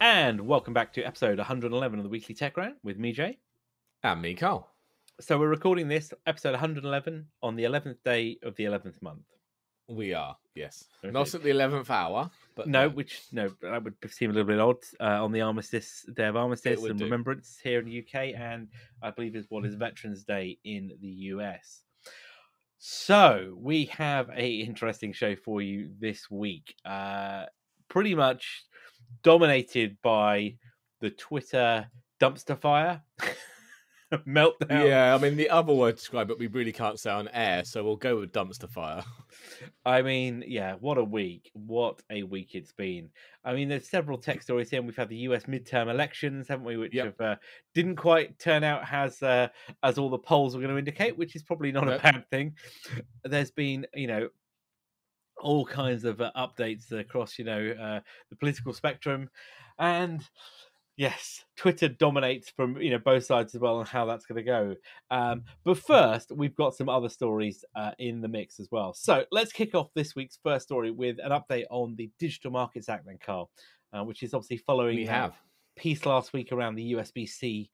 And welcome back to episode 111 of the Weekly Tech Rant with me, Jay. And me, Carl. So we're recording this episode 111 on the 11th day of the 11th month. We are, yes. Okay. Not at the 11th hour, but No, that would seem a little bit odd on the Armistice Day of Armistice and Remembrance here in the UK, and I believe is what is Veterans Day in the US. So we have a interesting show for you this week. Pretty much dominated by the Twitter dumpster fire meltdown. Yeah, I mean, the other word to describe it we really can't say on air, so we'll go with dumpster fire. I mean, yeah, what a week. What a week it's been. I mean, there's several tech stories here, and we've had the US midterm elections, haven't we, which have didn't quite turn out as all the polls were going to indicate, which is probably not a bad thing. There's been, all kinds of updates across, the political spectrum, and yes, Twitter dominates from both sides as well, and how that's going to go. But first, we've got some other stories in the mix as well. So let's kick off this week's first story with an update on the Digital Markets Act, then, Carl, which is obviously following piece last week around the USB-C.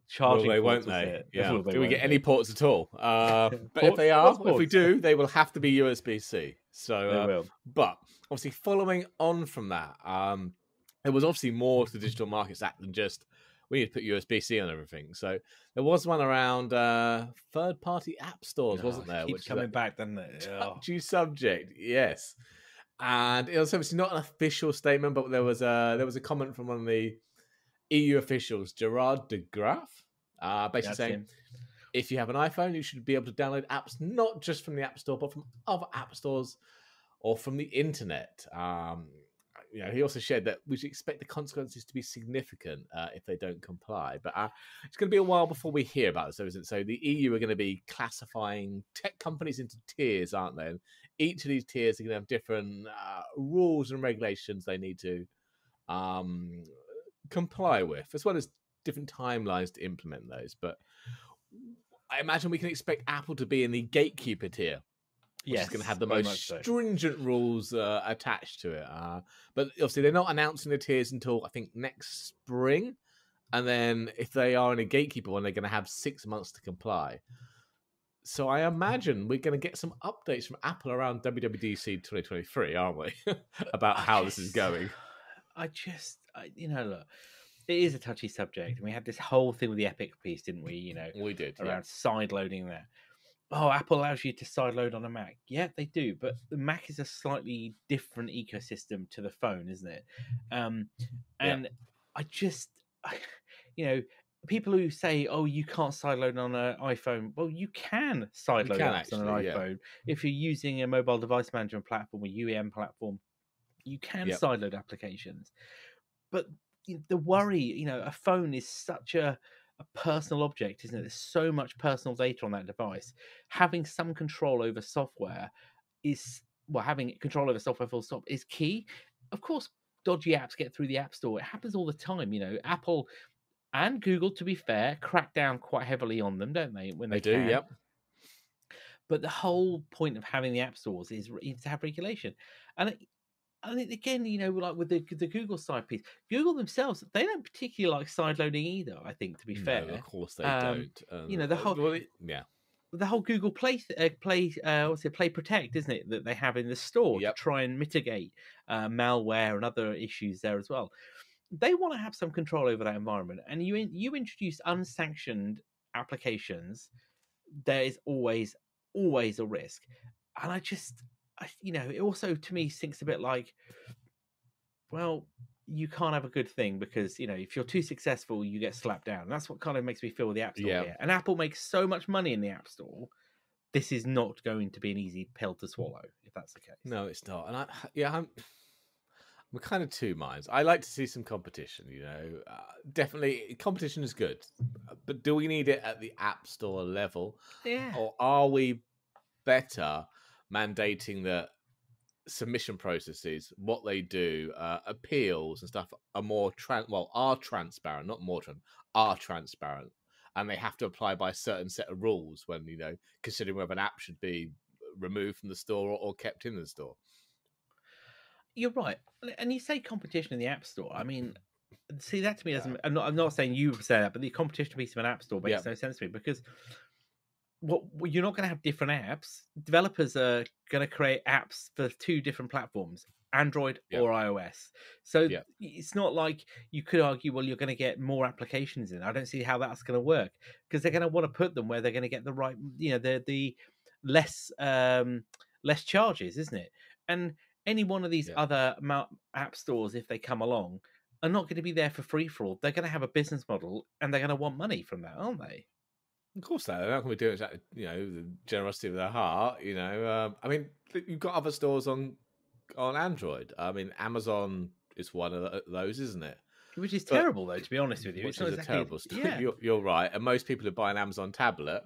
Charging well, won't they? Yeah. Do we get any ports at all? But if we do, they will have to be USB-C. So, they will. But obviously, following on from that, there was obviously more to the Digital Markets Act than just we need to put USB-C on everything. So there was one around third-party app stores, wasn't there? Keeps coming back, doesn't it? Touchy subject, yes. And it was obviously not an official statement, but there was a comment from one of the EU officials, Gerard de Graaf, basically saying, if you have an iPhone, you should be able to download apps not just from the App Store, but from other app stores or from the internet. He also shared that we should expect the consequences to be significant if they don't comply. But it's going to be a while before we hear about this, isn't it? So the EU are going to be classifying tech companies into tiers, aren't they? And each of these tiers are going to have different rules and regulations they need to comply with, as well as different timelines to implement those. But I imagine we can expect Apple to be in the gatekeeper tier, which is going to have the most stringent rules attached to it. But obviously, they're not announcing the tiers until I think next spring. And then if they are in a gatekeeper one, they're going to have 6 months to comply. So I imagine we're going to get some updates from Apple around WWDC 2023, aren't we? About how this is going. Look, it is a touchy subject. And we had this whole thing with the Epic piece, didn't we? We did. Around side loading there. Oh, Apple allows you to side load on a Mac. Yeah, they do. But the Mac is a slightly different ecosystem to the phone, isn't it? People who say, oh, you can't sideload on an iPhone. Well, you can sideload apps on an iPhone. If you're using a mobile device management platform or UEM platform, you can sideload applications. But the worry, a phone is such a personal object, isn't it? There's so much personal data on that device. Having some control over software having control over software full stop is key. Of course, dodgy apps get through the App Store. It happens all the time. Apple and Google, to be fair, crack down quite heavily on them, don't they? When they do, yep. But the whole point of having the app stores is to have regulation. And again, like with the Google side piece, Google themselves, they don't particularly like sideloading either, I think, to be fair. Of course they don't. The whole Google Play Protect, isn't it, that they have in the store to try and mitigate malware and other issues there as well. They want to have some control over that environment. And you introduce unsanctioned applications, there is always a risk. And it also to me sinks a bit like, well, you can't have a good thing because if you're too successful, you get slapped down. And that's what kind of makes me feel with the App Store here. And Apple makes so much money in the App Store. This is not going to be an easy pill to swallow if that's the case. No, it's not. And I'm kind of two minds. I like to see some competition. Definitely competition is good, but do we need it at the App Store level? Yeah. Or are we better mandating that submission processes, what they do, appeals and stuff are more are transparent, not more are transparent, and they have to apply by a certain set of rules when considering whether an app should be removed from the store or kept in the store. you're right. And you say competition in the App Store. I mean, see, that to me doesn't. I'm not saying you say that, but the competition piece of an App Store makes no sense to me, because you're not going to have different apps. Developers are going to create apps for 2 different platforms, Android or iOS. So it's not like you could argue, well, you're going to get more applications in. I don't see how that's going to work, because they're going to want to put them where they're going to get the right, the less less charges, isn't it? And any one of these other app stores, if they come along, are not going to be there for free for all. They're going to have a business model, and they're going to want money from that, aren't they? Of course, they're not going to be doing exactly, the generosity of their heart. I mean, you've got other stores on Android. I mean, Amazon is one of those, isn't it? Which is terrible, though, to be honest with you. Which is a terrible store. Yeah. You're right. And most people who buy an Amazon tablet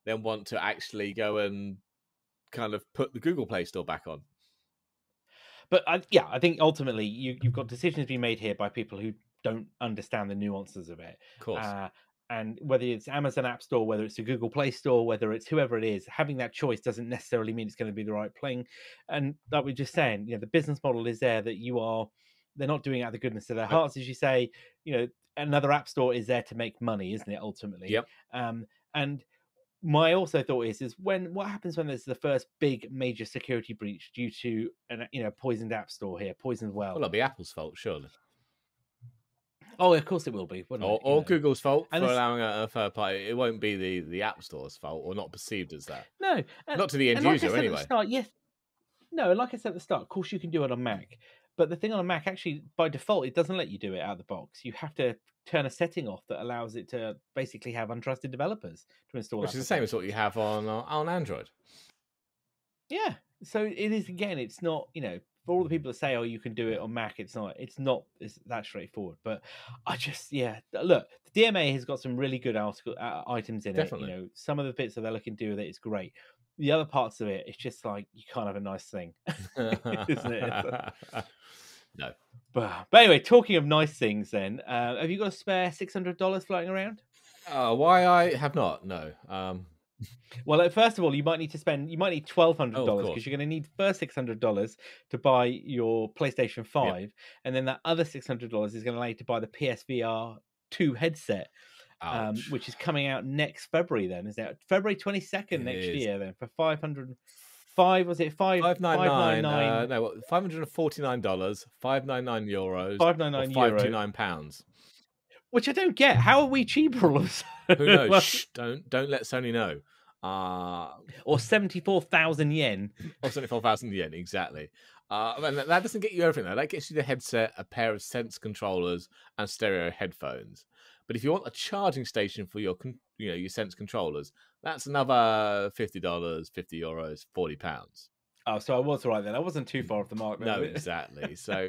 then want to actually go and kind of put the Google Play Store back on. But I think ultimately you've got decisions being made here by people who don't understand the nuances of it. Of course. And whether it's Amazon App Store, whether it's a Google Play Store, whether it's whoever it is, having that choice doesn't necessarily mean it's going to be the right thing. And like we're just saying, the business model is there that they're not doing it out of the goodness of their hearts, as you say. Another app store is there to make money, isn't it? Ultimately, yep. And my also thought is what happens when there's the first big major security breach due to an poisoned app store here, poisoned well. Well, it'll be Apple's fault, surely. Oh, of course it will be. Or Google's fault for allowing a third party. It won't be the App Store's fault, or not perceived as that. No. Not to the end user, anyway. Yes. No, like I said at the start, of course you can do it on Mac. But the thing on a Mac, actually, by default, it doesn't let you do it out of the box. You have to turn a setting off that allows it to basically have untrusted developers to install. Which is the same as what you have on Android. Yeah. So it is, again, it's not, for all the people that say, oh, you can do it on Mac, it's not that straightforward. But I just, look, the DMA has got some really good items in Definitely. it. Some of the bits that they're looking to do with it is great. The other parts of it, it's just like, you can't have a nice thing, isn't it? No. But anyway, talking of nice things then, have you got a spare $600 floating around? Why I have not, no. Well, first of all, you might need $1,200 because you're going to need first $600 to buy your PlayStation 5, and then that other $600 is going to allow you to buy the PSVR 2 headset, which is coming out next February. Then is it February 22nd next year? Then for $505, was it $599? No, $549, €599, £599, which I don't get. How are we cheaper all of a sudden? Who knows? Shh, don't let Sony know. Or 74,000 yen. Or 74,000 yen, exactly. And that doesn't get you everything, though. That gets you the headset, a pair of Sense controllers, and stereo headphones. But if you want a charging station for your Sense controllers, that's another $50, €50, £40. Oh, so I was right then. I wasn't too far off the mark. No, exactly. So,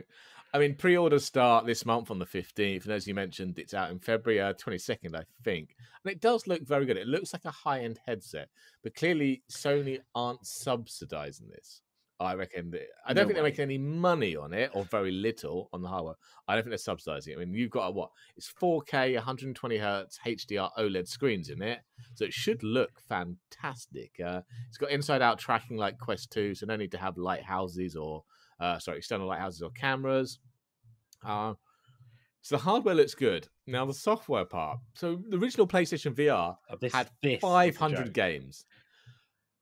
I mean, pre-orders start this month on the 15th, and as you mentioned, it's out in February 22nd, I think. And it does look very good. It looks like a high-end headset, but clearly Sony aren't subsidizing this. I reckon I don't think they're making any money on it, or very little on the hardware. I don't think they're subsidizing it. I mean, you've got it's 4K, 120 hertz HDR OLED screens in it, so it should look fantastic. It's got inside-out tracking like Quest 2, so no need to have lighthouses or external lighthouses or cameras. So the hardware looks good. Now the software part. So the original PlayStation VR had 500 games,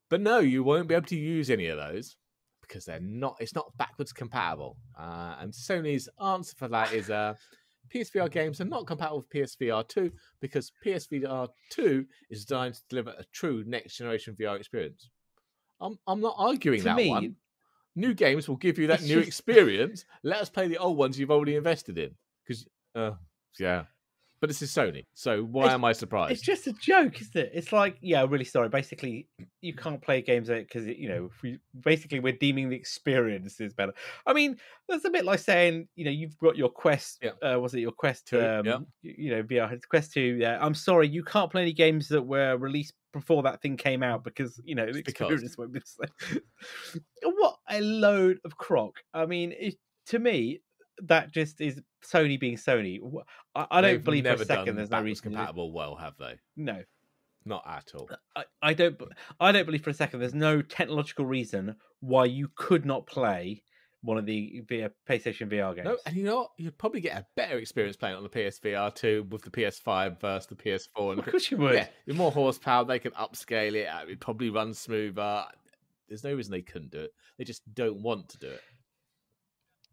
but no, you won't be able to use any of those, because it's not backwards compatible. And Sony's answer for that is PSVR games are not compatible with PSVR 2 because PSVR 2 is designed to deliver a true next generation VR experience. I'm not arguing that one. New games will give you that new experience. Let us play the old ones you've already invested in. Because, But this is Sony, so why am I surprised? It's just a joke, isn't it? It's like, really sorry. Basically, you can't play games because we're deeming the experience is better. I mean, that's a bit like saying, you've got your Quest. Was it your Quest? VR Quest 2. Yeah, I'm sorry, you can't play any games that were released before that thing came out because the experience won't be the same. What a load of crock! I mean, to me, that just is Sony being Sony. I don't believe for a second there's no reason compatible. Well, have they? No, not at all. I don't believe for a second there's no technological reason why you could not play one of the PlayStation VR games. No, and you know what? You'd probably get a better experience playing it on the PSVR 2 with the PS5 versus the PS4. Of course you would. Yeah, with more horsepower, they can upscale it. It probably runs smoother. There's no reason they couldn't do it. They just don't want to do it.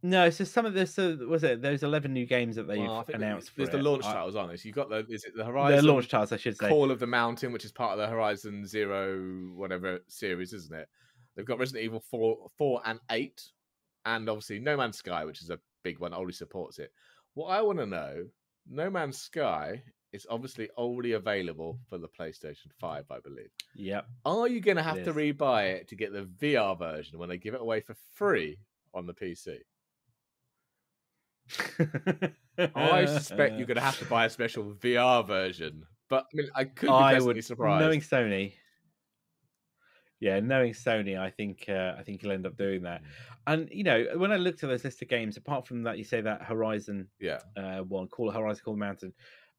No, so some of this, was it those 11 new games that they've announced? There's the launch titles, aren't there? So you've got the Horizon, the launch titles, I should say. Call of the Mountain, which is part of the Horizon Zero whatever series, isn't it? They've got Resident Evil 4 and 8, and obviously No Man's Sky, which is a big one, already supports it. What I want to know, No Man's Sky is obviously already available for the PlayStation 5, I believe. Yep. Are you going to have to rebuy it to get the VR version when they give it away for free on the PC? I suspect you're going to have to buy a special VR version, but I mean, I could be pleasantly surprised. Knowing Sony, I think he'll end up doing that. And you know, when I looked at those list of games, apart from that, you say that Horizon, one, Call of the Mountain.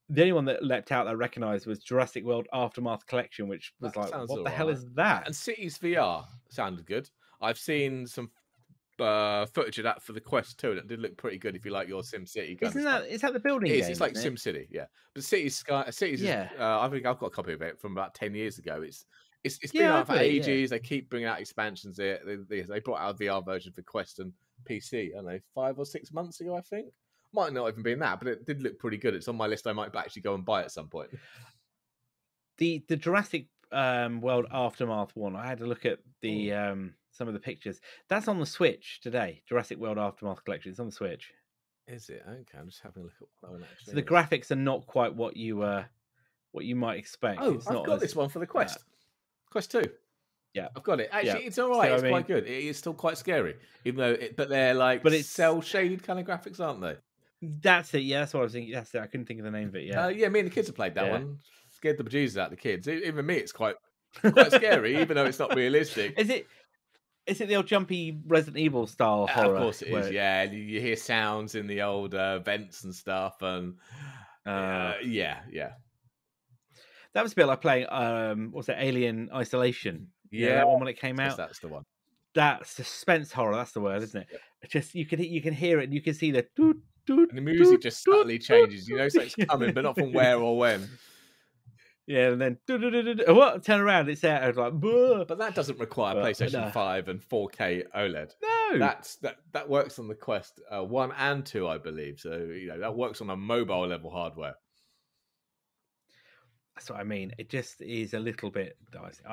The only one that leapt out that I recognised was Jurassic World Aftermath Collection, which was like, what the hell is that? And Cities VR sounded good. I've seen some footage of that for the Quest 2, and it did look pretty good if you like your SimCity. Is that the building game? It's like SimCity, yeah. But Cities, I think I've got a copy of it from about 10 years ago. It's been out for ages. They keep bringing out expansions. They brought out a VR version for Quest and PC, I don't know, 5 or 6 months ago, I think. Might not even been that, but it did look pretty good. It's on my list. I might actually go and buy it at some point. The Jurassic World Aftermath one, I had to look at the some of the pictures. That's on the Switch today. Jurassic World Aftermath Collection. It's on the Switch. Is it? Okay, I'm just having a look at what that one actually. So the graphics are not quite what you might expect. Oh, I've got this one for the Quest. Quest 2. Yeah, I've got it. Actually, it's all right. So, it's quite good. It is still quite scary, even though but they're like it's cell shade kind of graphics, aren't they? That's it. Yeah, that's what I was thinking. That's it. I couldn't think of the name of it. Yeah, me and the kids have played that one. Scared the bejesus out of the kids. Even me, it's quite scary, even though it's not realistic. Is it the old jumpy Resident Evil style horror? Of course it is. Yeah, you hear sounds in the old vents and stuff, and yeah. That was a bit like playing what's it, Alien Isolation? Yeah, that one when it came out. That's the one. That suspense horror. That's the word, isn't it? Yeah. Just you can hear it, and you can see the and the music just subtly changes. You know, something's coming, but not from where or when. Yeah, and then what? Turn around, it's there. I was like, Buh! But that doesn't require PlayStation 5 and 4K OLED. No, that works on the Quest 1 and 2, I believe. So that works on a mobile level hardware. That's what I mean. It just is a little bit dicey.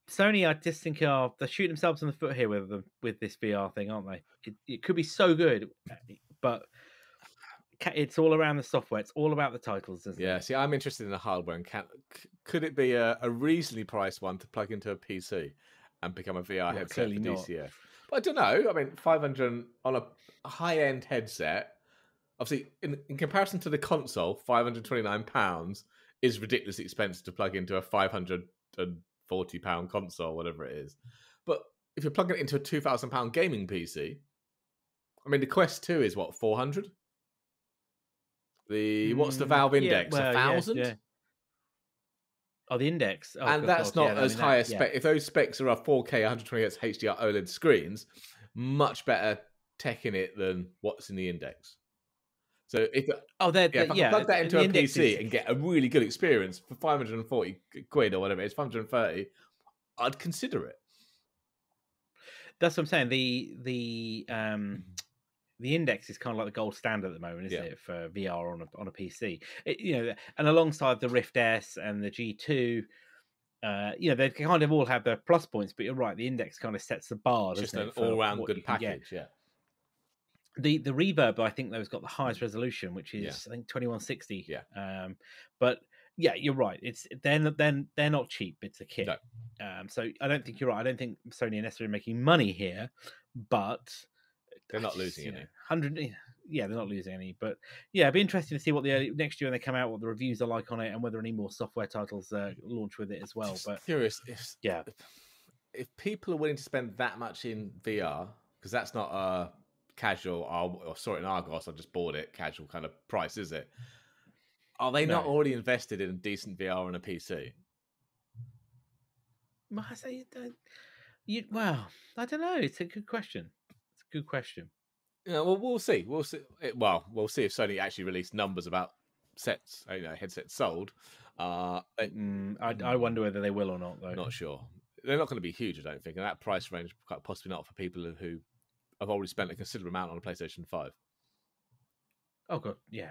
Sony, I just think they're shooting themselves in the foot here with this VR thing, aren't they? It could be so good, but it's all around the software. It's all about the titles, isn't it? See, I'm interested in the hardware. And could it be a reasonably priced one to plug into a PC and become a VR headset for DCF? But I don't know. I mean, 500 on a high-end headset. Obviously, in comparison to the console, £529 is ridiculously expensive to plug into a £540 console, whatever it is. But if you're plugging it into a £2,000 gaming PC, I mean, the Quest 2 is what, 400? What's the Valve Index? 1,000? Yeah. Oh, the Index. Oh, and that's not as high a spec. If those specs are a 4K 120Hz HDR OLED screens, much better tech in it than what's in the Index. So if I plug that into a PC and get a really good experience for 540 quid or whatever it is, 530, I'd consider it. That's what I'm saying. The Index is kind of like the gold standard at the moment, isn't it, for VR on a PC? And alongside the Rift S and the G2, they kind of all have their plus points. But you're right, the Index kind of sets the bar. It's just an all-round good package, The Reverb, I think, has got the highest resolution, which is I think 2160. Yeah. But yeah, you're right. They're not cheap. It's a kit. No. So I don't think you're right. I don't think Sony are necessarily making money here, but they're not losing any. 100. Yeah, they're not losing any. But yeah, it'd be interesting to see what next year when they come out, what the reviews are like on it, and whether any more software titles launch with it as well. Just curious if people are willing to spend that much in VR, because that's not a casual, or sorry, in Argos, I just bought it, casual kind of price, is it? Are they not already invested in a decent VR on a PC? Well, I don't know. It's a good question. Good question. Yeah, well, we'll see. We'll see. We'll see if Sony actually released numbers about sets, headsets sold. I wonder whether they will or not, though. Not sure. They're not going to be huge, I don't think. And that price range, quite possibly not for people who have already spent a considerable amount on a PlayStation 5. Oh, God. Yeah.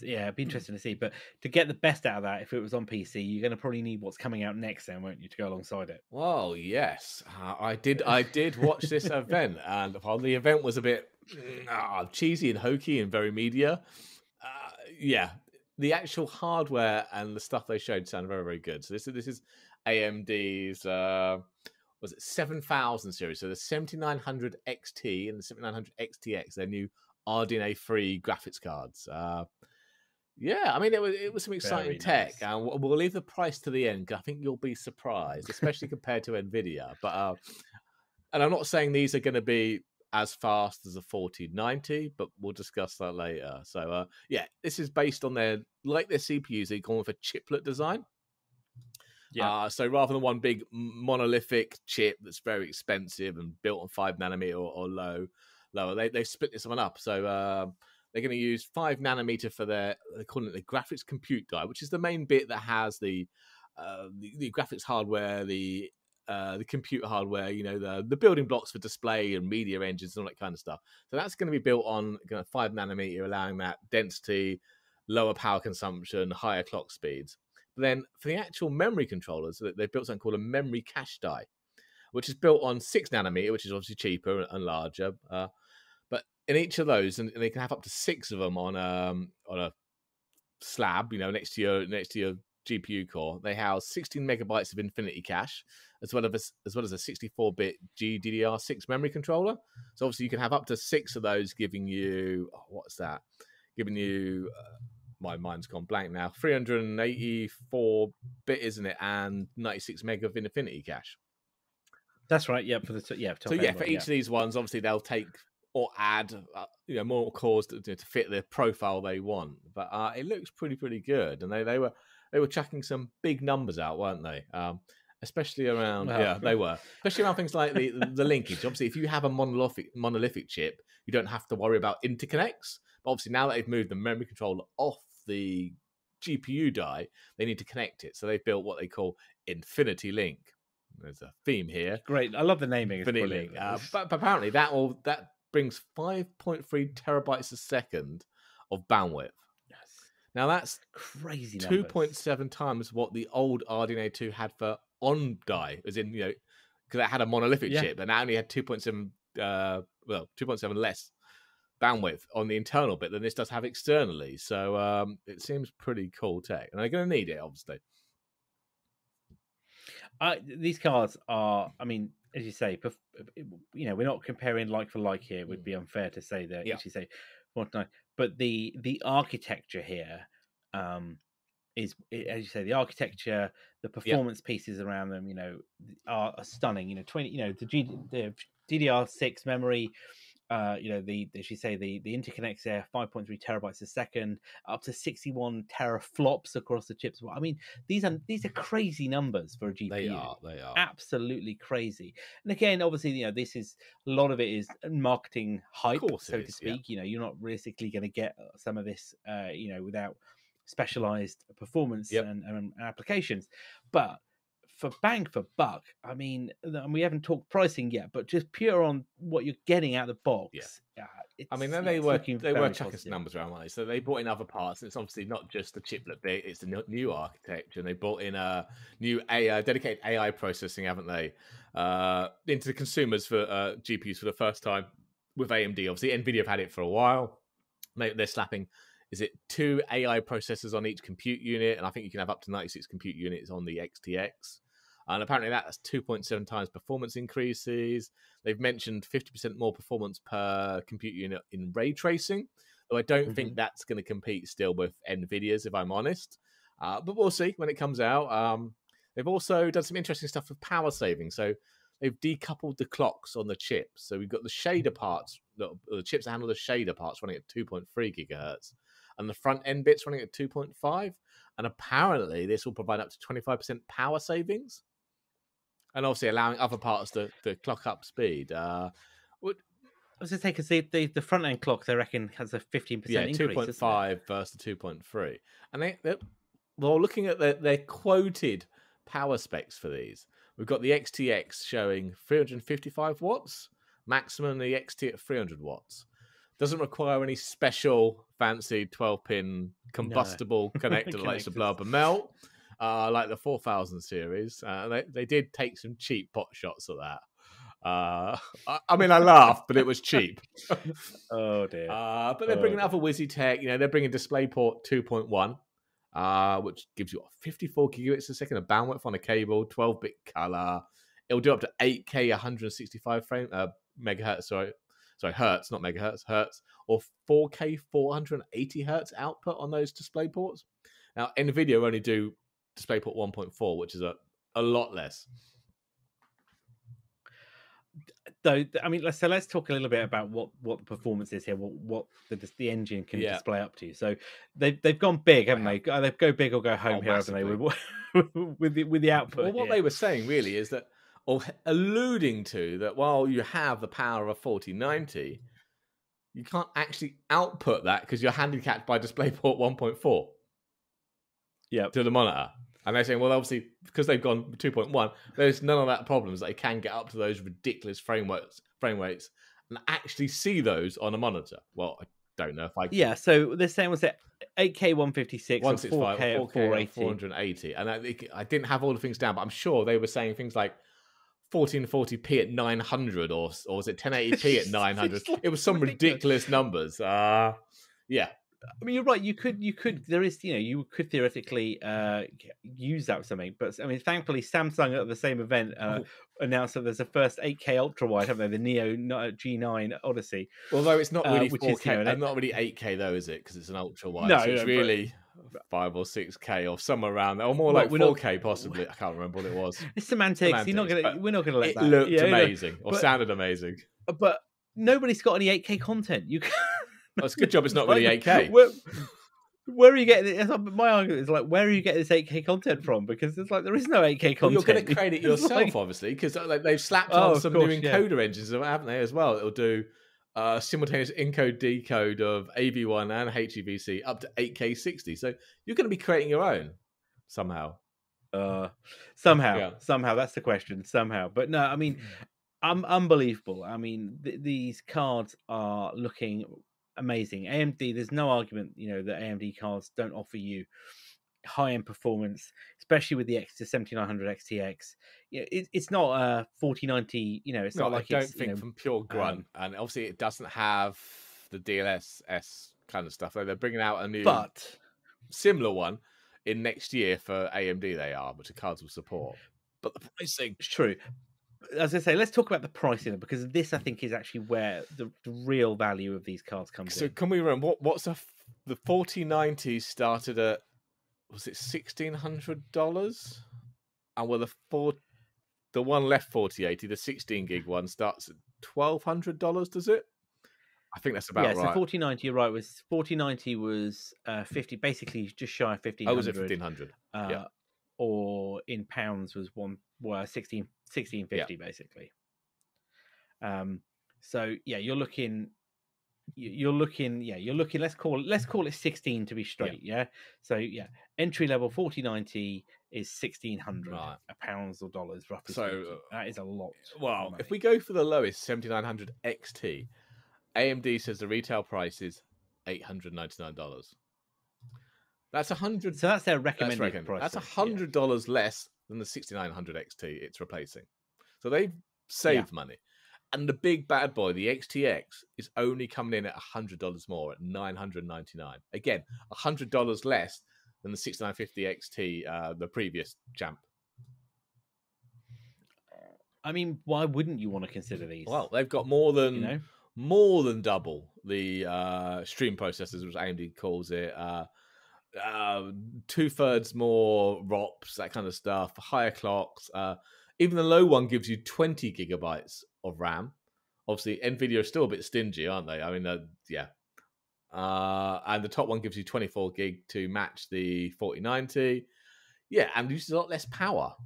It'd be interesting to see. But to get the best out of that, if it was on PC, you're going to probably need what's coming out next, then, won't you, to go alongside it? Well, yes, I did watch this event, and while the event was a bit cheesy and hokey and very media, the actual hardware and the stuff they showed sounded very, very good. So this is AMD's was it 7000 series? So the 7900 XT and the 7900 XTX, their new RDNA-free graphics cards. I mean, it was some exciting Very tech, nice. and we'll leave the price to the end. I think you'll be surprised, especially compared to Nvidia. But and I'm not saying these are going to be as fast as a 4090, but we'll discuss that later. So this is based on their CPUs. They've gone with a chiplet design. Yeah. So rather than one big monolithic chip that's very expensive and built on 5 nanometer or lower, they split this one up. So they're going to use 5 nanometer for they're calling it the graphics compute die, which is the main bit that has the graphics hardware, the compute hardware, the building blocks for display and media engines and all that kind of stuff. So that's going to be built on 5 nanometer, allowing that density, lower power consumption, higher clock speeds. But then for the actual memory controllers, they've built something called a memory cache die, which is built on 6 nanometer, which is obviously cheaper and larger. But in each of those, and they can have up to 6 of them on a slab, next to your GPU core. They house 16 megabytes of Infinity Cache, as well as a 64-bit GDDR6 memory controller. So obviously you can have up to 6 of those, giving you my mind's gone blank now. 384-bit, isn't it? And 96 meg of Infinity Cache. That's right. Yeah, for each of these ones, obviously they'll take or add, more cores to fit the profile they want. But it looks pretty good, and they were chucking some big numbers out, weren't they? Especially around especially around things like the linkage. Obviously, if you have a monolithic chip, you don't have to worry about interconnects. But obviously, now that they've moved the memory controller off the GPU die, they need to connect it. So they've built what they call Infinity Link. There's a theme here. Great, I love the naming. Infinity Link. But apparently, that brings 5.3 terabytes a second of bandwidth. Yes. Now that's crazy. 2.7 times what the old RDNA 2 had for on die, as in because it had a monolithic chip, and it only had 2.7 less bandwidth on the internal bit than this does have externally. So it seems pretty cool tech, and they're going to need it, obviously. These cards are, I mean, as you say, we're not comparing like for like here. It would be unfair to say that. As you say, Fortnite, but the architecture here is, as you say, the architecture, the performance pieces around them, are stunning. The DDR6 memory. As you say, the interconnects there, 5.3 terabytes a second, up to 61 teraflops across the chips. I mean, these are crazy numbers for a GPU. They are absolutely crazy. And again, obviously, this is a lot of it is marketing hype, so to speak. Yeah. You're not realistically going to get some of this, without specialized performance and applications, but for bang for buck, I mean, we haven't talked pricing yet, but just pure on what you're getting out of the box. I mean, they were chucking some numbers around, weren't they? So they brought in other parts. It's obviously not just the chiplet bit; it's the new architecture. And they brought in a new dedicated AI processing, haven't they, into the consumers for GPUs for the first time with AMD. Obviously, Nvidia have had it for a while. They're slapping. Is it 2 AI processors on each compute unit? And I think you can have up to 96 compute units on the XTX. And apparently that's 2.7 times performance increases. They've mentioned 50% more performance per compute unit in ray tracing, though I don't think that's going to compete still with NVIDIA's, if I'm honest. But we'll see when it comes out. They've also done some interesting stuff with power saving. So they've decoupled the clocks on the chips. So we've got the shader parts, the chips that handle the shader parts running at 2.3 gigahertz, and the front end bits running at 2.5. And apparently this will provide up to 25% power savings. and obviously allowing other parts to clock up speed. I was going to say, because the front end clock, they reckon, has a 15% increase. 2.5 versus 2.3. And well, looking at their quoted power specs for these, we've got the XTX showing 355 watts, maximum the XT at 300 watts. Doesn't require any special fancy 12-pin combustible connector that likes to blow up and melt, like the 4000 series. They did take some cheap pot shots at that. I mean, I laughed, but it was cheap. Oh dear! But they're bringing other Wizzy tech. They're bringing DisplayPort 2.1, which gives you 54 gigabits a second of bandwidth on a cable, 12-bit color. It'll do up to 8K 165 megahertz. Sorry, hertz, not megahertz, hertz, or 4K 480 hertz output on those DisplayPorts. Now, NVIDIA only do DisplayPort 1.4, which is a lot less. Though, I mean, let's talk a little bit about what the performance is here, what the engine can display up to. So they've gone big, haven't they? They go big or go home here, haven't they? With the output. Well, what they were saying really is that, or alluding to that, while you have the power of a 4090, you can't actually output that because you're handicapped by DisplayPort 1.4. Yeah, to the monitor. And they're saying, well, obviously, because they've gone 2.1, there's none of that problems. They can get up to those ridiculous frame rates and actually see those on a monitor. Well, I don't know if I can. Yeah, so they're saying, was it 8K 156 or 4K 480? 480. And I didn't have all the things down, but I'm sure they were saying things like 1440p at 900 or was it 1080p at 900? It was some ridiculous numbers. Yeah. I mean, you're right. You could. There is, you could theoretically use that for something. But I mean, thankfully, Samsung at the same event announced that there's a first 8K ultra wide, haven't they? The Neo G9 Odyssey. Although it's not really 4K, not really 8K though, is it? Because it's an ultra wide. No, so it's really 5 or 6K or somewhere around there, or more like 4K possibly. I can't remember what it was. It's semantics. We're not going to let that. It looked amazing, or sounded amazing. But nobody's got any 8K content. You can. Well, it's a good job it's not really 8K. Where are you getting it? My argument is like, where are you getting this 8K content from? Because it's like there is no 8K content. Well, you're going to create it yourself, obviously, because they've slapped on some new encoder engines, haven't they, as well? It'll do simultaneous encode decode of AV1 and HEVC up to 8K 60. So you're going to be creating your own somehow. Somehow, that's the question. Somehow, but no, I mean, unbelievable. I mean, these cards are looking amazing. AMD, there's no argument, that AMD cards don't offer you high-end performance, especially with the 7900 XTX. It's not a 4090, it's not like I don't think from pure grunt, and obviously it doesn't have the DLSS kind of stuff. They're bringing out a new similar one in next year for AMD, which the cards will support. But the pricing, it's true. As I say, let's talk about the pricing, because this, I think, is actually where the real value of these cards comes in. So can we remember what's the 4090 started at, was it $1,600? And the one left 4080, the 16 gig one, starts at $1,200, does it? I think that's about right. Yeah, so 4090, you're right, 4090 was 50, basically just shy of 1,500. Oh, was it 1,500? Yeah. Or in pounds was 1650 basically. So yeah, you're looking. Let's call it 16 to be straight. Yeah. So yeah, entry level 4090 is 1,600 pounds or dollars roughly. So that is a lot. Well, if we go for the lowest 7900 XT, AMD says the retail price is $899. That's $100. So that's their recommended price. That's $100 less than the 6900 XT it's replacing. So they've saved money. And the big bad boy, the XTX, is only coming in at $100 more at $999. Again, $100 less than the 6950 XT, the previous champ. I mean, why wouldn't you want to consider these? Well, they've got more than double the stream processors, which AMD calls it. 2/3 more ROPs, that kind of stuff, higher clocks. Even the low one gives you 20 gigabytes of RAM. Obviously, NVIDIA are still a bit stingy, aren't they? I mean, and the top one gives you 24 gig to match the 4090. Yeah, and uses a lot less power.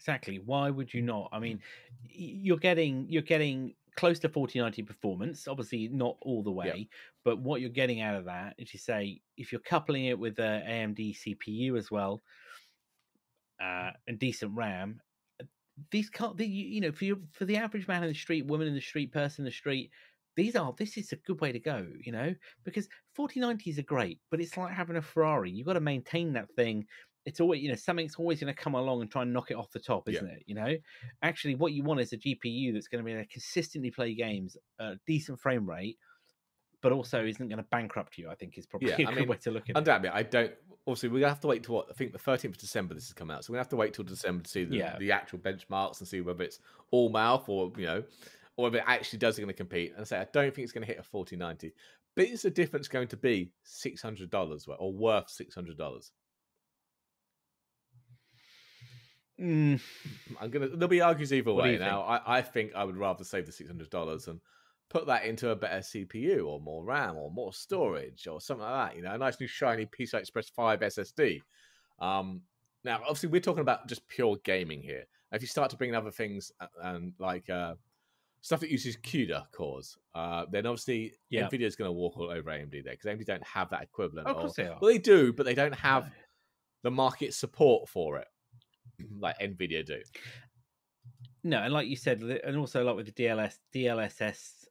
Exactly. Why would you not? I mean, you're getting close to 4090 performance. Obviously, not all the way, but what you're getting out of that is, you say, if you're coupling it with a AMD CPU as well, and decent RAM, these can't. For the average man in the street, woman in the street, person in the street, this is a good way to go. Because 4090s are great, but it's like having a Ferrari. You've got to maintain that thing. It's always, something's always going to come along and try and knock it off the top, isn't it? Actually, what you want is a GPU that's going to be able to consistently play games at a decent frame rate, but also isn't going to bankrupt you. I think is probably a good way to look at it. Undoubtedly, I don't. Obviously, we're gonna have to wait till I think the 13th of December this has come out, so we're gonna have to wait till December to see the actual benchmarks and see whether it's all mouth or or whether it actually does going to compete. And I say I don't think it's going to hit a 4090, but is the difference going to be $600 or worth $600? There'll be argues either way. Now, I think I would rather save the $600 and put that into a better CPU or more RAM or more storage or something like that. A nice new shiny PCI Express 5 SSD. Now, obviously, we're talking about just pure gaming here. If you start to bring in other things and like stuff that uses CUDA cores, then obviously NVIDIA is going to walk all over AMD there because AMD don't have that equivalent. Of course they are. Well, they do, but they don't have the market support for it like NVIDIA do. No, and like you said, and also like with the DLSS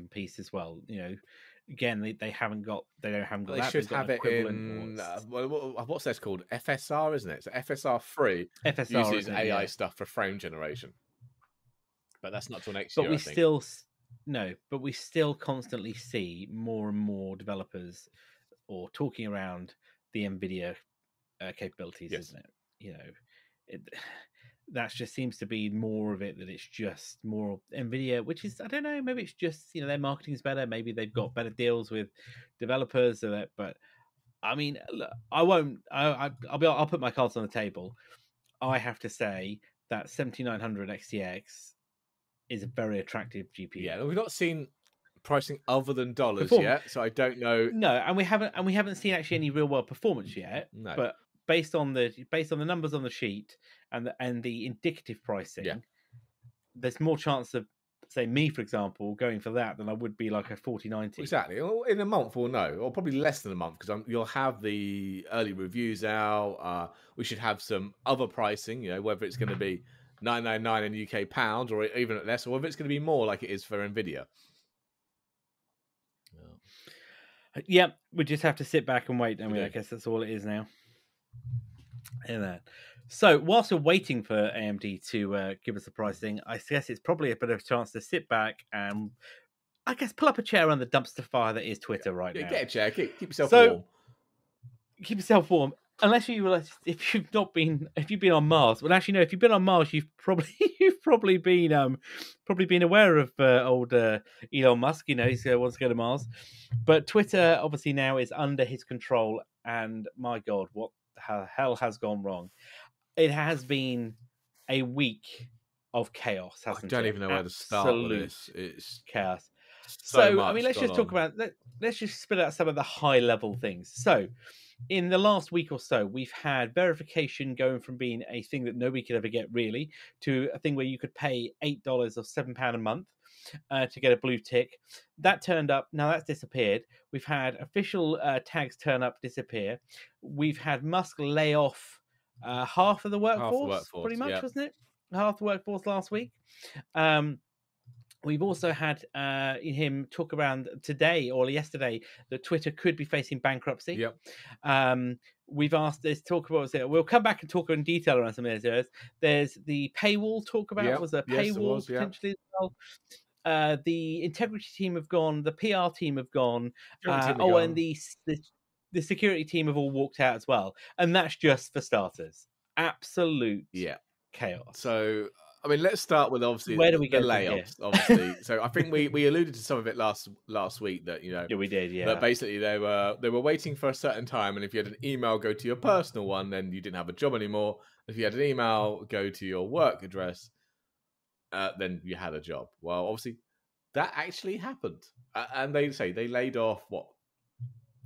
piece as well. Again, they don't have that. They should have it in what's that called? FSR, isn't it? So FSR 3 uses AI stuff for frame generation, but that's not till next year. But we still constantly see more and more developers or talking around the NVIDIA capabilities, isn't it? That just seems to be more of it, that it's just more NVIDIA, which is, I don't know, maybe it's just, their marketing is better. Maybe they've got better deals with developers. But I mean, look, I'll put my cards on the table. I have to say that 7900 XTX is a very attractive GPU. Yeah, we've not seen pricing other than dollars yet, so I don't know. No, and we haven't seen actually any real world performance yet. No. But based on the numbers on the sheet and the indicative pricing, there's more chance of, say, me, for example, going for that than I would be like a 4090. Exactly. Well, in a month we'll know, or probably less than a month, because you'll have the early reviews out. We should have some other pricing, whether it's going to be $999 in UK pounds or even less, or whether it's going to be more like it is for NVIDIA. Yeah, we just have to sit back and wait, don't we? I guess that's all it is now. So whilst we're waiting for AMD to give us the pricing, I guess it's probably a bit of a chance to sit back and, I guess, pull up a chair on the dumpster fire that is Twitter right now. Get a chair, keep yourself warm. Keep yourself warm. Unless you realize, if you've been on Mars. Well, actually, no. If you've been on Mars, you've probably been aware of old Elon Musk. He wants to go to Mars, but Twitter obviously now is under his control. And my God, what the hell has gone wrong? It has been a week of chaos, hasn't it? I don't even know where to start with this. It's chaos. So I mean, let's just talk about. Let's just spit out some of the high level things. So, in the last week or so, we've had verification going from being a thing that nobody could ever get, really, to a thing where you could pay $8 or £7 a month to get a blue tick. That turned up. Now that's disappeared. We've had official tags turn up, disappear. We've had Musk lay off half of the workforce, pretty much, wasn't it? Half the workforce last week. We've also had him talk around today or yesterday that Twitter could be facing bankruptcy. We've asked this talk about it. We'll come back and talk in detail around some of these areas. There's the paywall talk about. Was there a paywall potentially as well? The integrity team have gone. The PR team have gone. And the security team have all walked out as well. And that's just for starters. Absolute chaos. So, I mean, let's start with obviously where do we go the layoffs. Obviously, so I think we alluded to some of it last week that we did, that basically they were waiting for a certain time, and if you had an email go to your personal one, then you didn't have a job anymore. If you had an email go to your work address, then you had a job. Well, obviously that actually happened, and they say they laid off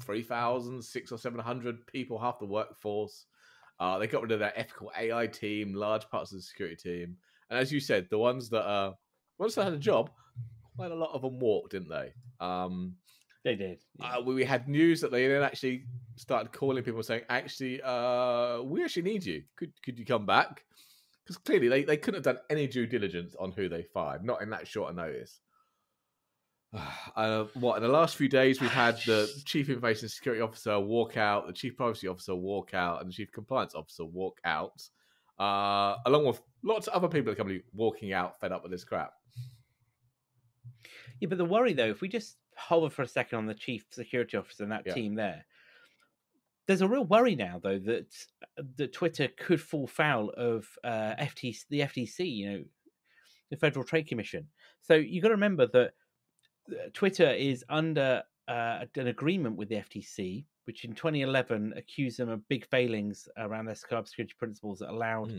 3,000, 600 or 700 people, half the workforce. They got rid of their ethical AI team, large parts of the security team, and as you said, the ones that had a job, quite a lot of them walked, didn't they? They did. Yeah. We had news that they then actually started calling people saying, "Actually, we actually need you. Could you come back?" Because clearly they couldn't have done any due diligence on who they fired, not in that short a notice. In the last few days, we've had the Chief Information Security Officer walk out, the Chief Privacy Officer walk out, and the Chief Compliance Officer walk out, along with lots of other people at the company walking out, fed up with this crap. Yeah, but the worry, though, if we just hover for a second on the Chief Security Officer and that team there's a real worry now, though, that Twitter could fall foul of the FTC, the Federal Trade Commission. So you've got to remember that Twitter is under an agreement with the FTC, which in 2011 accused them of big failings around their cybersecurity principles that allowed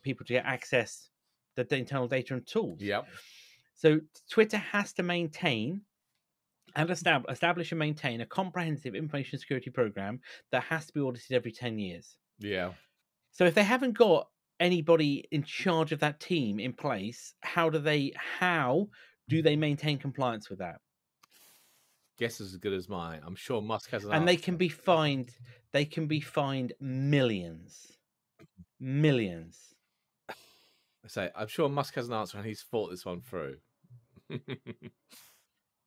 people to get access to the internal data and tools. Yep. So Twitter has to maintain and establish and maintain a comprehensive information security program that has to be audited every 10 years. Yeah. So if they haven't got anybody in charge of that team in place, how do they maintain compliance with that? Guess as good as mine. I'm sure Musk has an and answer. they can be fined. They can be fined millions. I say, I'm sure Musk has an answer, and he's thought this one through.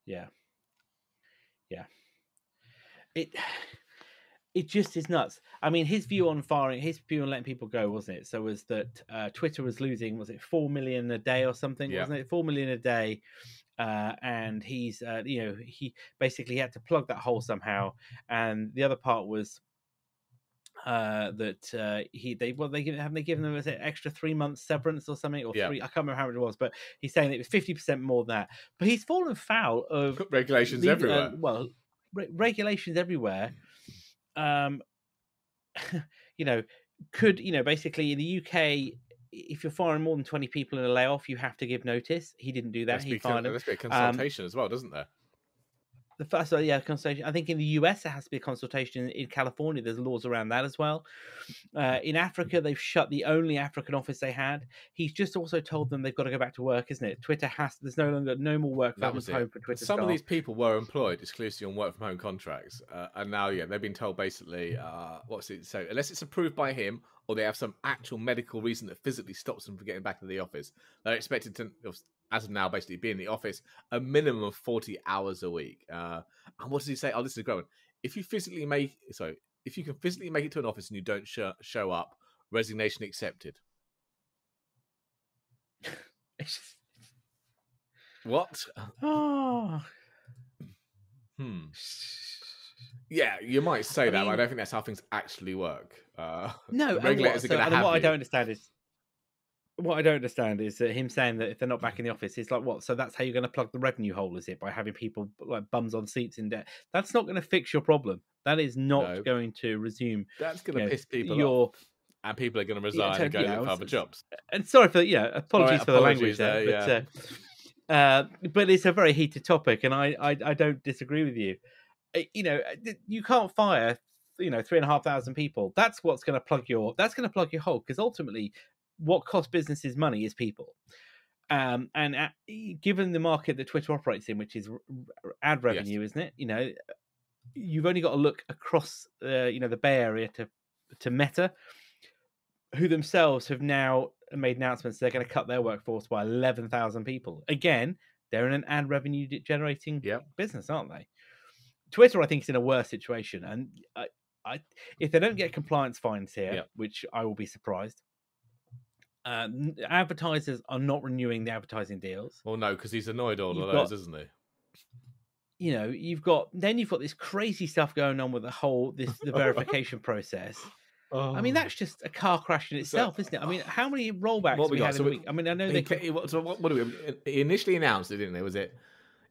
Yeah. It just is nuts. I mean, his view on letting people go, wasn't it? So was that Twitter was losing, was it 4 million a day or something? Wasn't it 4 million a day? And he's, he basically had to plug that hole somehow. And the other part was that haven't they given them an extra 3 months severance or something, or 3? I can't remember how much it was, but he's saying it was 50% more than that. But he's fallen foul of regulations everywhere. Regulations everywhere. Basically in the UK, if you're firing more than 20 people in a layoff, you have to give notice. He didn't do that. He fired them. There's a consultation as well, doesn't there? The first, consultation. I think in the US there has to be a consultation. In California, there's laws around that as well. In Africa, they've shut the only African office they had. He's just also told them they've got to go back to work, isn't it? Twitter there's no more work from home for Twitter. Some of these people were employed exclusively on work from home contracts, and now they've been told basically, so unless it's approved by him or they have some actual medical reason that physically stops them from getting back to the office, they're expected to, as of now, basically be in the office a minimum of 40 hours a week. And what does he say? Oh, this is a great one. If you can physically make it to an office and you don't show up, resignation accepted. What? Oh. Yeah, you might say that, but I don't think that's how things actually work. No, regulators are going to have. What I don't understand is that him saying that if they're not back in the office, it's like, what? So that's how you're going to plug the revenue hole, is it? By having people like bums on seats in debt? That's not going to fix your problem. That is not going to resume. That's going to piss people off. And people are going to resign and go look for other jobs. And sorry for apologies for the language there. But it's a very heated topic, and I don't disagree with you. You can't fire 3,500 people. That's what's going to plug your hole, because ultimately what costs businesses money is people. Given the market that Twitter operates in, which is ad revenue, isn't it? You've only got to look across the Bay Area to Meta, who themselves have now made announcements they're going to cut their workforce by 11,000 people. Again, they're in an ad revenue generating business, aren't they? Twitter, I think, is in a worse situation, and if they don't get compliance fines here, which I will be surprised, advertisers are not renewing the advertising deals. Well, no, because he's annoyed all of those, isn't he? You've got this crazy stuff going on with the verification process. Oh. I mean, that's just a car crash in itself, isn't it? I mean, how many rollbacks have we had in a week? I mean, I know he initially announced it, didn't they?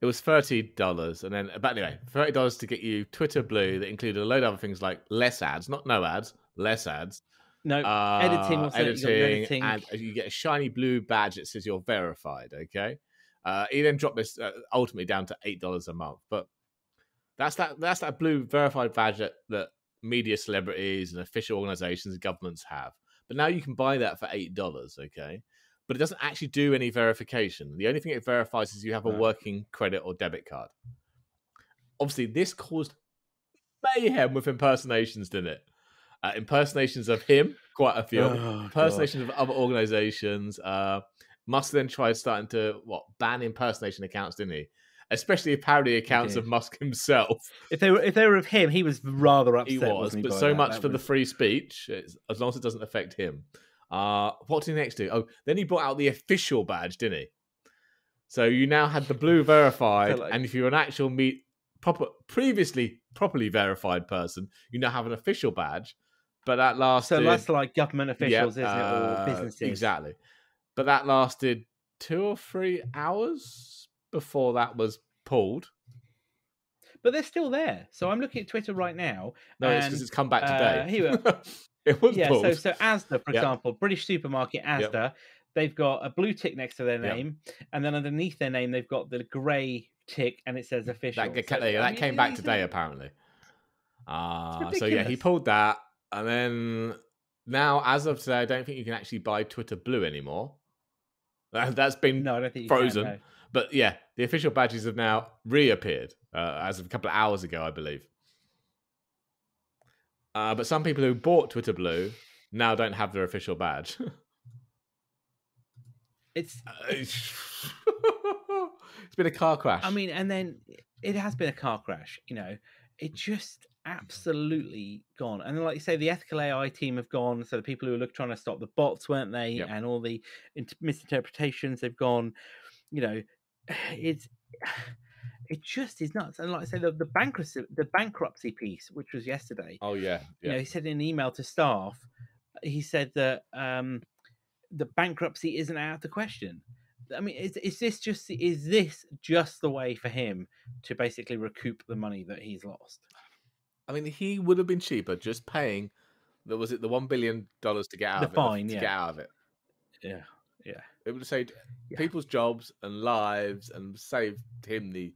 It was $30, and then, but anyway, $30 to get you Twitter Blue that included a load of other things like less ads, not no ads, less ads. No, editing, and you get a shiny blue badge that says you're verified. Okay, he then dropped this ultimately down to $8 a month, but that's that blue verified badge that media celebrities and official organizations and governments have. But now you can buy that for $8, okay? But it doesn't actually do any verification. The only thing it verifies is you have a working credit or debit card. Obviously, this caused mayhem with impersonations, didn't it? Impersonations of him, quite a few. Impersonations of other organizations. Musk then tried starting to ban impersonation accounts, didn't he? Especially parody accounts of Musk himself. If they were of him, he was rather upset. He was, but so much for the free speech, as long as it doesn't affect him. What did he next do? Oh, then he brought out the official badge, didn't he? So you now had the blue verified, and if you're an actual previously properly verified person, you now have an official badge. But that lasted. So that's like government officials, isn't it, or businesses? Exactly. But that lasted 2 or 3 hours before that was pulled. But they're still there. So I'm looking at Twitter right now. No, it's because it's come back today. Here we are. It was pulled. So Asda, for example, British supermarket Asda, they've got a blue tick next to their name, and then underneath their name they've got the grey tick, and it says official. That came back today, apparently. So yeah, he pulled that, and then now, as of today, I don't think you can actually buy Twitter Blue anymore. That's been I don't think frozen. You can, no. But yeah, the official badges have now reappeared as of a couple of hours ago, I believe. But some people who bought Twitter Blue now don't have their official badge. It's been a car crash. I mean, and then it has been a car crash. It just absolutely gone. And then, like you say, the ethical AI team have gone. So the people who were trying to stop the bots, weren't they? Yep. And all the misinterpretations, they've gone. It just is nuts. And like I say, the bankruptcy piece, which was yesterday. Oh yeah. He said in an email to staff, he said that the bankruptcy isn't out of the question. I mean, is this just the way for him to basically recoup the money that he's lost? I mean, he would have been cheaper just paying. Was it the $1 billion to get out of fine, it? To get out of it. Yeah. It would have saved people's jobs and lives, and saved him the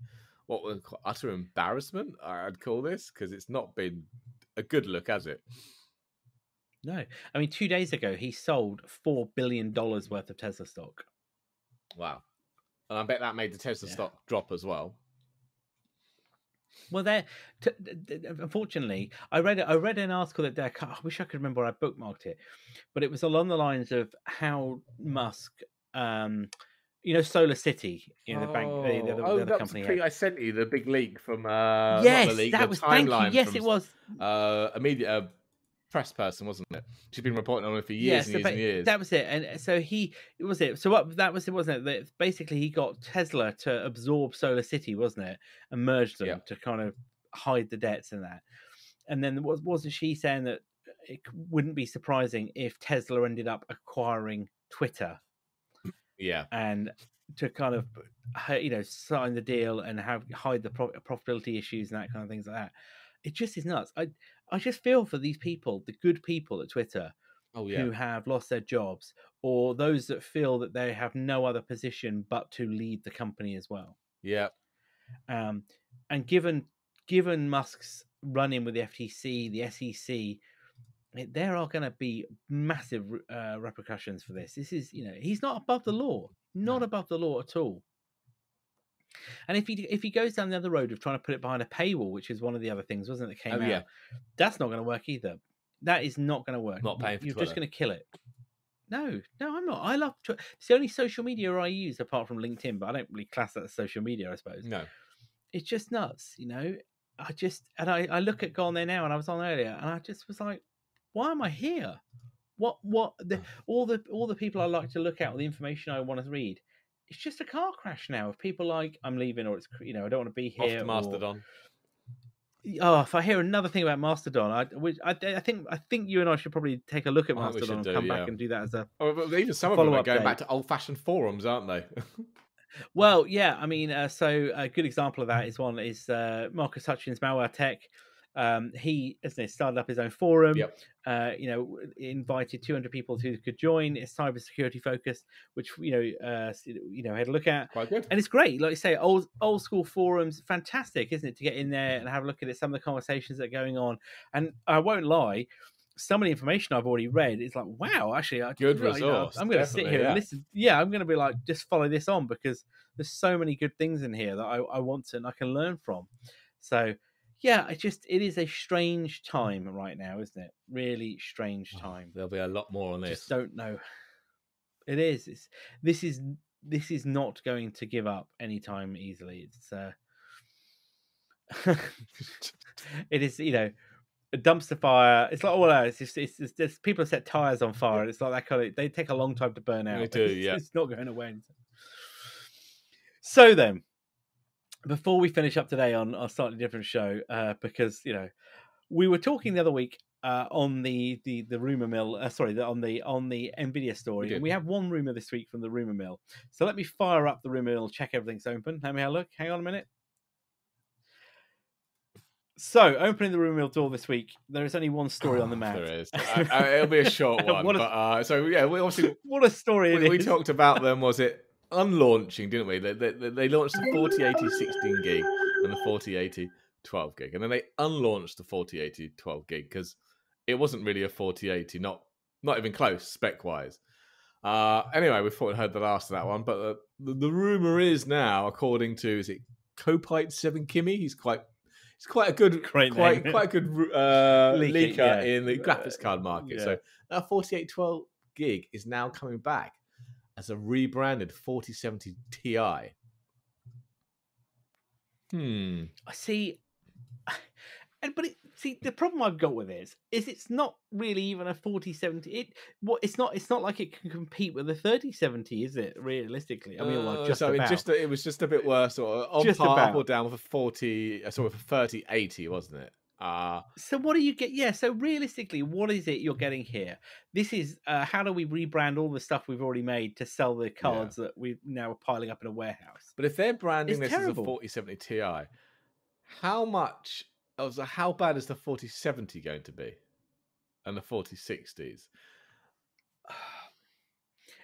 utter embarrassment, I'd call this, because it's not been a good look, has it? No. I mean, 2 days ago, he sold $4 billion worth of Tesla stock. Wow. And I bet that made the Tesla stock drop as well. Well, unfortunately, I read an article that I wish I could remember where I bookmarked it, but it was along the lines of how Musk, Solar City, the other company. I sent you the big leak from. Yes, not the leak, that the was. Timeline Thank you. Yes, from, it was. A media press person, wasn't it? She's been reporting on it for years and years. That was it. And so that was it, wasn't it? That basically he got Tesla to absorb Solar City, wasn't it? And merge them to kind of hide the debts and that. And then wasn't she saying that it wouldn't be surprising if Tesla ended up acquiring Twitter? Yeah. And to kind of, sign the deal and hide the profitability issues and that kind of things like that. It just is nuts. I just feel for these people, the good people at Twitter, who have lost their jobs, or those that feel that they have no other position but to lead the company as well. Yeah. And given Musk's run-in with the FTC, the SEC, there are going to be massive repercussions for this. This is, he's not above the law, above the law at all. And if he goes down the other road of trying to put it behind a paywall, which is one of the other things, wasn't it, that came out? That's not going to work either. That is not going to work. Not paying for You're Twitter. just going to kill it. No, I'm not. I love Twitter. It's the only social media I use apart from LinkedIn, but I don't really class that as social media, I suppose. No. It's just nuts, I look at Go On There Now, and I was on earlier, and I just was like, why am I here? All the people I like to look at, all the information I want to read, it's just a car crash now of people like, I'm leaving, or it's, I don't want to be here. Off to Mastodon. If I hear another thing about Mastodon, I think you and I should probably take a look at Mastodon and come back and do that as a even some of them are going back to old-fashioned forums, aren't they? Well, yeah. I mean, so a good example of that is Marcus Hutchins, Malware Tech. He, as they started up his own forum. Yep. Invited 200 people who could join. It's cybersecurity focused, which had a look at. Quite good. And it's great, like you say, old school forums, fantastic, isn't it, to get in there and have a look at it, some of the conversations that are going on. And I won't lie, some of the information I've already read is like, wow, actually, good resource. I'm going to sit here and listen. Yeah, I'm going to be like, just follow this on, because there's so many good things in here that I want to and I can learn from. So, yeah, it is a strange time right now, isn't it? Really strange time. There'll be a lot more on this. Just don't know. It is. This is not going to give up anytime easily. It is, a dumpster fire. It's like, it's just people set tires on fire. And it's like that kind of. They take a long time to burn out. They do, yeah. It's not going away. So then, before we finish up today on a slightly different show, because we were talking the other week on the rumor mill. On the Nvidia story, and we have one rumor this week from the rumor mill. So let me fire up the rumor mill, check everything's open. Let me have a look. Hang on a minute. So, opening the rumor mill door this week, there is only one story on the map. There is. It'll be a short one. We obviously what a story we talked about them. Was it unlaunching? Didn't we? They launched the 4080 16 gig and the 4080 12 gig, and then they unlaunched the 4080 12 gig because it wasn't really a 4080, not even close spec wise. Anyway, we thought we heard the last of that one, but the rumor is now, according to Copite 7 Kimmy, he's quite a good, quite a good leaker in the graphics card market. So that 4812 gig is now coming back as a rebranded 4070 Ti. I see, the problem I've got with it is it's not really even a 4070. It's not like it can compete with the 3070, is it? Realistically, I mean, it was just a bit worse, or on par or down with a 3080, wasn't it? So what do you get? Yeah. So realistically, what is it you're getting here? This is how do we rebrand all the stuff we've already made to sell the cards that we now are piling up in a warehouse? But if they're branding this as a 4070 Ti, how bad is the 4070 going to be, and the 4060s?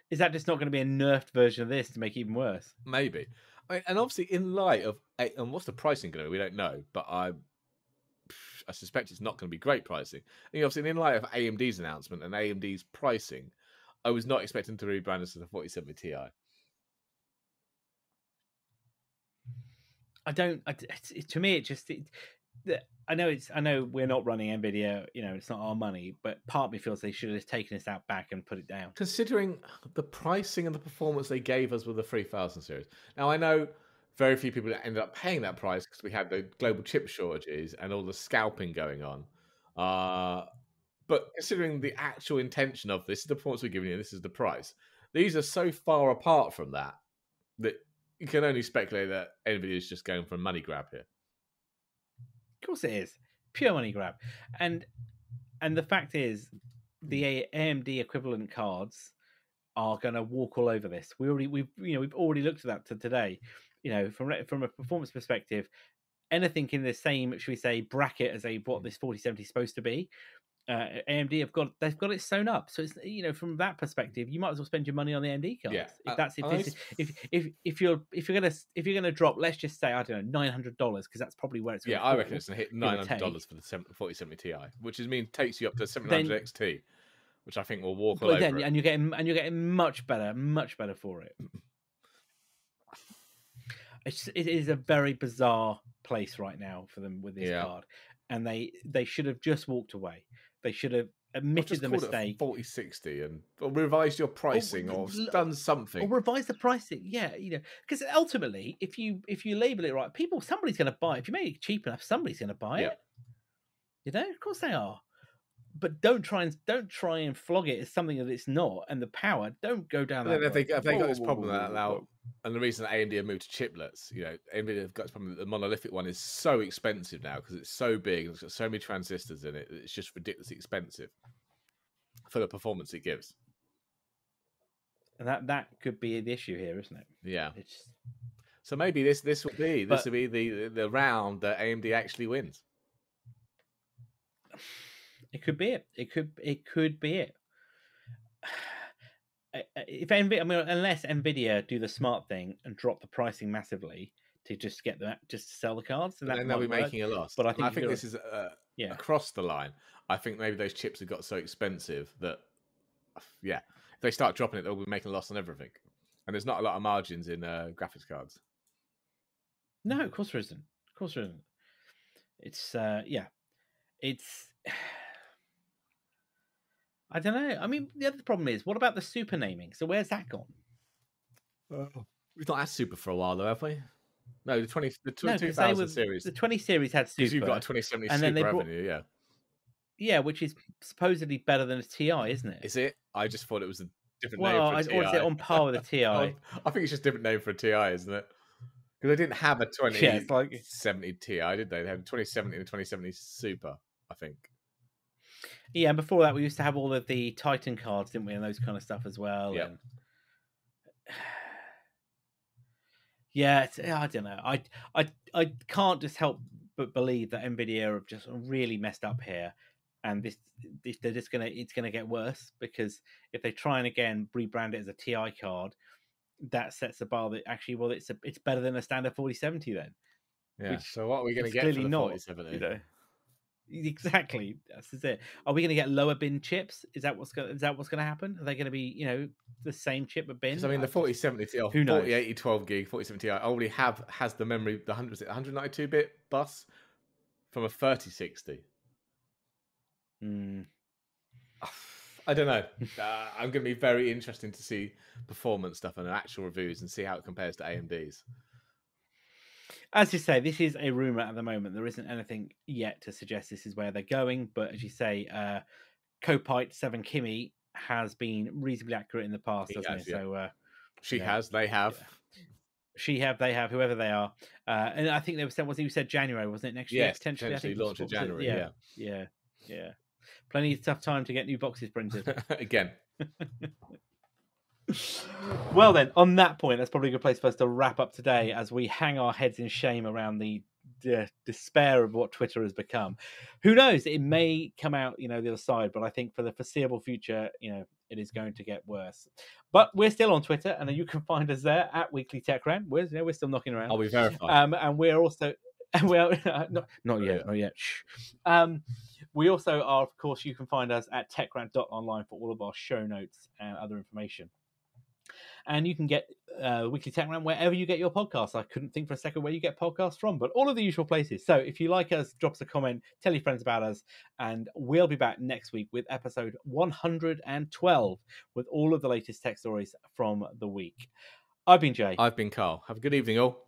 Is that just not going to be a nerfed version of this to make it even worse? Maybe. And obviously, in light of and what's the pricing going to be? We don't know, but I suspect it's not going to be great pricing. And obviously, in light of AMD's announcement and AMD's pricing, I was not expecting to rebrand this as a 4070 Ti. To me, I know we're not running Nvidia. It's not our money, but part of me feels they should have taken this out back and put it down. Considering the pricing and the performance they gave us with the 3000 series. Now I know very few people ended up paying that price because we had the global chip shortages and all the scalping going on. But considering the actual intention of this is the performance we're giving you, this is the price. These are so far apart from that you can only speculate that Nvidia is just going for a money grab here. Of course it is. Pure money grab. And the fact is, the AMD equivalent cards are going to walk all over this. We've already looked at that today. From a performance perspective, anything in the same, should we say, bracket as what this 4070 is supposed to be, AMD they've got it sewn up. So it's from that perspective, you might as well spend your money on the AMD cards. Yeah. If you're gonna drop, let's just say, I don't know, $900, because that's probably where it's going. Yeah, I reckon it's gonna hit $900 for the 4070 Ti, which takes you up to 700 XT, which I think will walk all over it. And you're getting much better for it. It is a very bizarre place right now for them with this card, and they should have just walked away. They should have admitted the mistake. 4060 and revised your pricing or done something. Or revise the pricing, because ultimately, if you label it right, somebody's going to buy it. If you make it cheap enough, somebody's going to buy it. Of course they are. But don't try and flog it as something that it's not. And the power, don't go down that. If they got this problem now, and the reason that AMD have moved to chiplets, AMD have got this problem that the monolithic one is so expensive now because it's so big and it's got so many transistors in it. It's just ridiculously expensive for the performance it gives. And that could be the issue here, isn't it? Yeah. So maybe this will be the round that AMD actually wins. It could be it. It could be it. If Nvidia, I mean, unless Nvidia do the smart thing and drop the pricing massively to just get them, just to sell the cards, and then they'll be making a loss. But I think this is across the line. I think maybe those chips have got so expensive that, if they start dropping it, they'll be making a loss on everything. And there's not a lot of margins in graphics cards. No, of course there isn't. Of course there isn't. It's it's. I don't know. I mean, the other problem is, what about the super naming? So where's that gone? We've not had super for a while, though, have we? No, the 2000 series. The 20 series had super. Because you've got a 2070 and super, haven't you? Yeah. Yeah, which is supposedly better than a TI, isn't it? Is it? I just thought it was a different name for a TI. Or is it on par with a TI? I think it's just a different name for a TI, isn't it? Because they didn't have a 2070 TI, did they? They had a 2070 and a 2070 Super, I think. Yeah, and before that, we used to have all of the Titan cards, didn't we? And those kind of stuff as well. Yeah. Yeah, I don't know. I can't just help but believe that Nvidia have just really messed up here, and they're just it's gonna get worse, because if they try and again rebrand it as a TI card, that sets the bar that actually, well, it's better than a standard 4070 then. Yeah. So what are we going to get for the 4070? You know? Exactly. That's it. Are we going to get lower bin chips? Is that what's going to happen? Are they going to be, the same chip but bin? Because I mean, the 4070 Ti, 4080 12 gig 4070 Ti already has the memory, the 192-bit bus from a 3060. I don't know. I'm going to be very interested to see performance stuff and actual reviews and see how it compares to AMD's. As you say, this is a rumor at the moment. There isn't anything yet to suggest this is where they're going. But as you say, Kopite 7 Kimi has been reasonably accurate in the past, hasn't he? Yeah. So they have. They have, whoever they are. And I think they were said January, wasn't it? Next year? Yes, potentially launch in January. Yeah. Plenty of tough time to get new boxes printed. Again. Well then, on that point, that's probably a good place for us to wrap up today as we hang our heads in shame around the despair of what Twitter has become. Who knows? It may come out, the other side, but I think for the foreseeable future, it is going to get worse. But we're still on Twitter, and you can find us there at Weekly Tech Rant. We're still knocking around. Are we verified? And we're also... Well, not yet. Shh. We also are, of course, you can find us at techrant.online for all of our show notes and other information. And you can get Weekly Tech Rant wherever you get your podcasts. I couldn't think for a second where you get podcasts from, but all of the usual places. So if you like us, drop us a comment, tell your friends about us, and we'll be back next week with episode 112 with all of the latest tech stories from the week. I've been Jay. I've been Carl. Have a good evening, all.